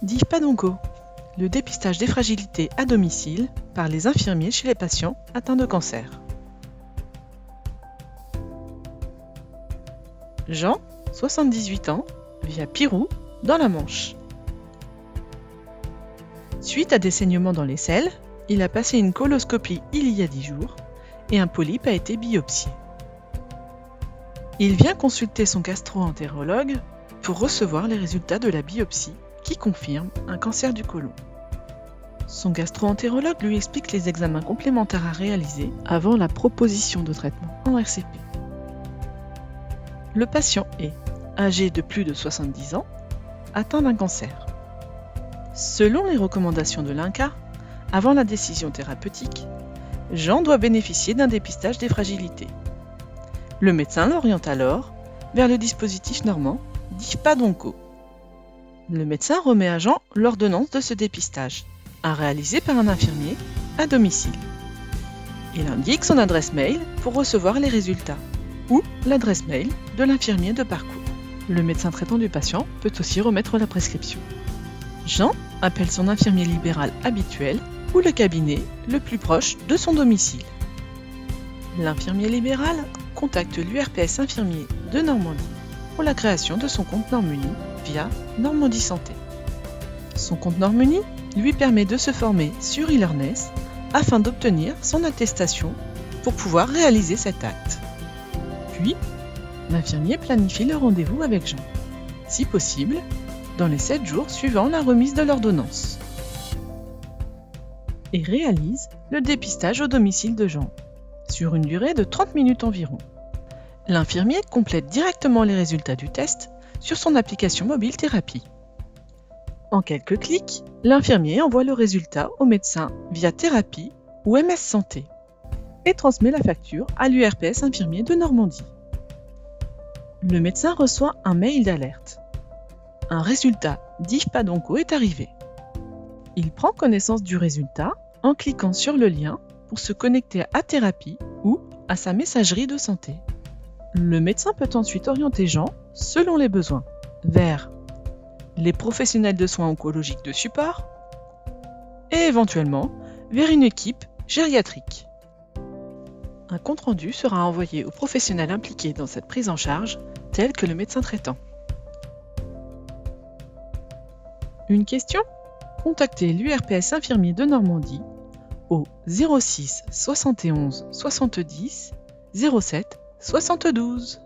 DIF-PADONCO, le dépistage des fragilités à domicile par les infirmiers chez les patients atteints de cancer. Jean, 78 ans, vit à Pirou, dans la Manche. Suite à des saignements dans les selles, il a passé une coloscopie il y a 10 jours et un polype a été biopsié. Il vient consulter son gastro-entérologue pour recevoir les résultats de la biopsie qui confirment un cancer du côlon. Son gastro-entérologue lui explique les examens complémentaires à réaliser avant la proposition de traitement en RCP. Le patient est âgé de plus de 70 ans, atteint d'un cancer. Selon les recommandations de l'INCa, avant la décision thérapeutique, Jean doit bénéficier d'un dépistage des fragilités. Le médecin l'oriente alors vers le dispositif normand DIF-PADONCO. Le médecin remet à Jean l'ordonnance de ce dépistage, à réaliser par un infirmier à domicile. Il indique son adresse mail pour recevoir les résultats, ou l'adresse mail de l'infirmier de parcours. Le médecin traitant du patient peut aussi remettre la prescription. Jean appelle son infirmier libéral habituel ou le cabinet le plus proche de son domicile. L'infirmier libéral contacte l'URPS infirmier de Normandie pour la création de son compte Normuni via Normandie Santé. Son compte Normuni lui permet de se former sur e-learness afin d'obtenir son attestation pour pouvoir réaliser cet acte. Puis, l'infirmier planifie le rendez-vous avec Jean, si possible, dans les 7 jours suivant la remise de l'ordonnance, et réalise le dépistage au domicile de Jean, sur une durée de 30 minutes environ. L'infirmier complète directement les résultats du test sur son application mobile thérapie. En quelques clics, l'infirmier envoie le résultat au médecin via Thérapie ou MS Santé et transmet la facture à l'URPS infirmier de Normandie. Le médecin reçoit un mail d'alerte. Un résultat DIF-PADONCO est arrivé. Il prend connaissance du résultat en cliquant sur le lien pour se connecter à Thérapie ou à sa messagerie de santé. Le médecin peut ensuite orienter Jean, selon les besoins, vers les professionnels de soins oncologiques de support et éventuellement vers une équipe gériatrique. Un compte-rendu sera envoyé aux professionnels impliqués dans cette prise en charge, tels que le médecin traitant. Une question ? Contactez l'URPS infirmier de Normandie au 06 71 70 07 72.